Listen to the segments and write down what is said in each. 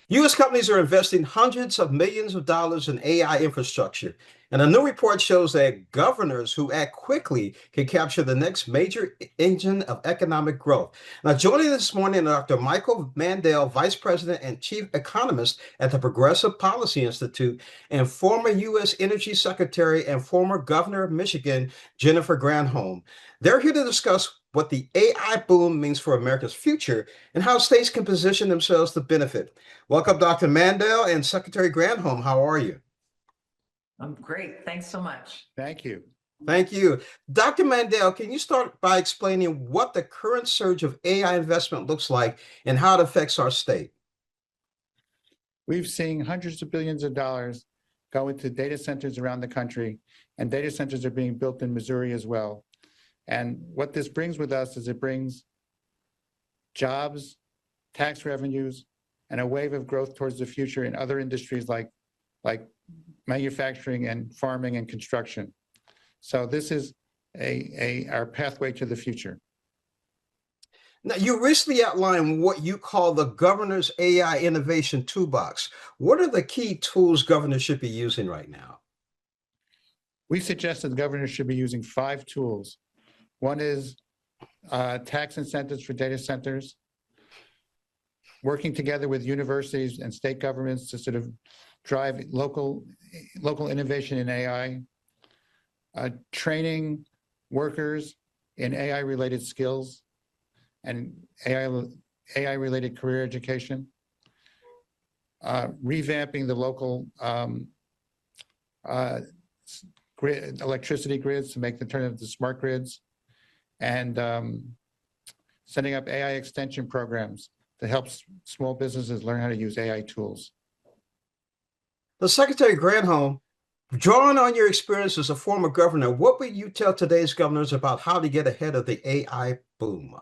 U.S. companies are investing hundreds of millions of dollars in AI infrastructure, and a new report shows that governors who act quickly can capture the next major engine of economic growth. Now, joining us this morning, Dr. Michael Mandel, Vice President and Chief Economist at the Progressive Policy Institute, and former U.S. Energy Secretary and former Governor of Michigan, Jennifer Granholm. They're here to discuss what the AI boom means for America's future and how states can position themselves to benefit. Welcome, Dr. Mandel and Secretary Granholm. How are you? I'm great. Thanks so much. Thank you. Thank you. Dr. Mandel, can you start by explaining what the current surge of AI investment looks like and how it affects our state? We've seen hundreds of billions of dollars go into data centers around the country, and data centers are being built in Missouri as well. And what this brings with us is it brings jobs, tax revenues, and a wave of growth towards the future in other industries like manufacturing and farming and construction. So this is our pathway to the future. Now, you recently outlined what you call the governor's AI Innovation Toolbox. What are the key tools governors should be using right now? We suggest that the governor should be using 5 tools. One is tax incentives for data centers, working together with universities and state governments to sort of drive local innovation in AI, training workers in AI-related skills and AI-related career education, revamping the local electricity grids to make them turn into smart grids, and setting up AI extension programs that helps small businesses learn how to use AI tools. The Secretary Granholm, drawing on your experience as a former governor, what would you tell today's governors about how to get ahead of the AI boom?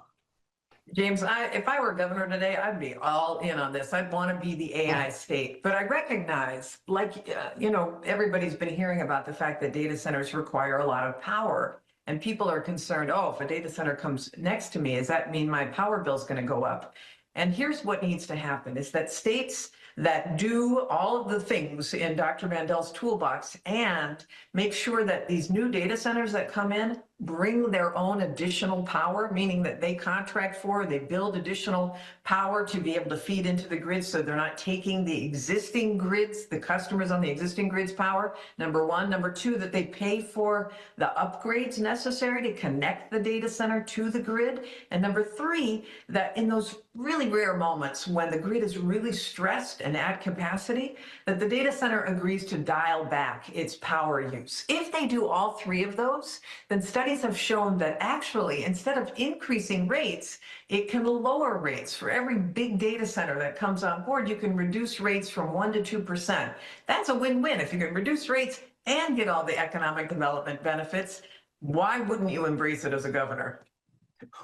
James, if I were governor today, I'd be all in on this. I'd want to be the AI state. But I recognize, everybody's been hearing about the fact that data centers require a lot of power. And people are concerned, oh, if a data center comes next to me, does that mean my power bill is going to go up? And here's what needs to happen is that states that do all of the things in Dr. Mandel's toolbox and make sure that these new data centers that come in bring their own additional power, meaning that they contract for, they build additional power to be able to feed into the grid so they're not taking the existing grids, the customers on the existing grids power, number one. Number two, that they pay for the upgrades necessary to connect the data center to the grid. And number three, that in those really rare moments when the grid is really stressed and at capacity, that the data center agrees to dial back its power use. If they do all 3 of those, then studies have shown that actually, instead of increasing rates, it can lower rates. For every big data center that comes on board, you can reduce rates from 1% to 2%. That's a win-win. If you can reduce rates and get all the economic development benefits, why wouldn't you embrace it as a governor?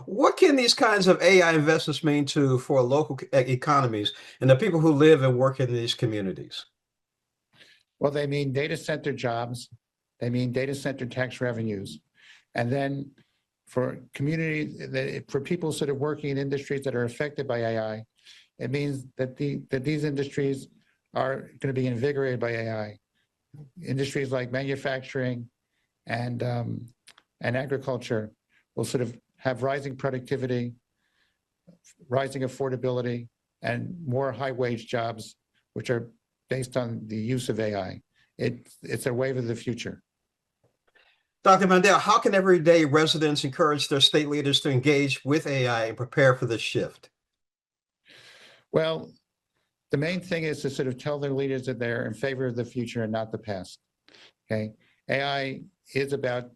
What can these kinds of AI investments mean for local economies and the people who live and work in these communities? Well, they mean data center jobs, they mean data center tax revenues. And then for community, for people sort of working in industries that are affected by AI, it means that these industries are going to be invigorated by AI. Industries like manufacturing and agriculture will sort of have rising productivity, rising affordability, and more high-wage jobs, which are based on the use of AI. It's a wave of the future. Dr. Mandel, how can everyday residents encourage their state leaders to engage with AI and prepare for this shift? Well, the main thing is to sort of tell their leaders that they're in favor of the future and not the past. Okay, AI is about,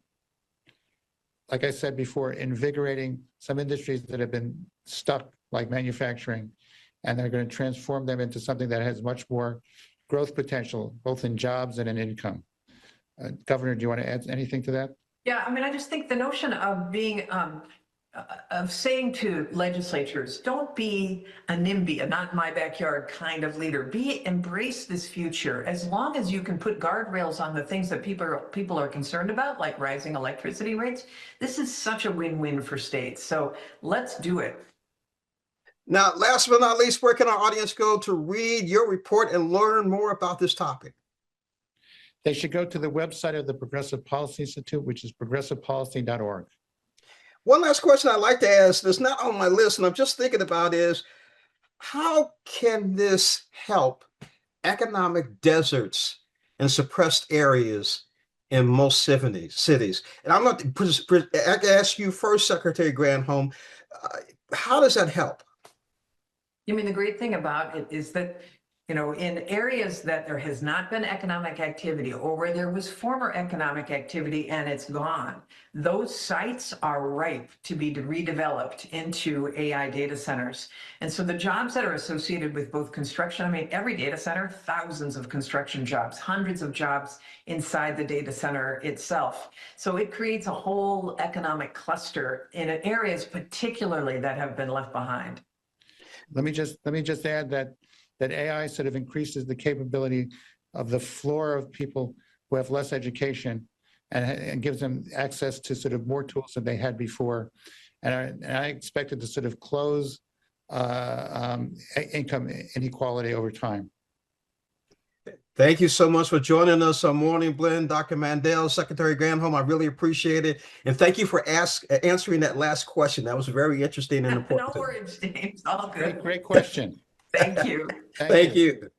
like I said before, invigorating some industries that have been stuck, like manufacturing, and they're going to transform them into something that has much more growth potential, both in jobs and in income. Governor, do you want to add anything to that? Yeah, I mean, I just think the notion of being of saying to legislatures, don't be a NIMBY, a not in my backyard kind of leader. Embrace this future. As long as you can put guardrails on the things that people are concerned about, like rising electricity rates, this is such a win-win for states. So let's do it. Now, last but not least, where can our audience go to read your report and learn more about this topic? They should go to the website of the Progressive Policy Institute, which is progressivepolicy.org. One last question I'd like to ask that's not on my list, and I'm just thinking about is, how can this help economic deserts and suppressed areas in most cities? And I'm going to ask you first, Secretary Granholm, how does that help? I mean, the great thing about it is that, in areas that there has not been economic activity or where there was former economic activity and it's gone, those sites are ripe to be redeveloped into AI data centers. And so the jobs that are associated with both construction, I mean, every data center, thousands of construction jobs, hundreds of jobs inside the data center itself. So it creates a whole economic cluster in areas particularly that have been left behind. Let me just add that AI sort of increases the capability of the floor of people who have less education and gives them access to sort of more tools than they had before. And I expect it to sort of close income inequality over time. Thank you so much for joining us on Morning Blend, Dr. Mandel, Secretary Granholm. I really appreciate it. And thank you for answering that last question. That was very interesting and important. No worries, James. All good. Great question. Thank you. Thank you.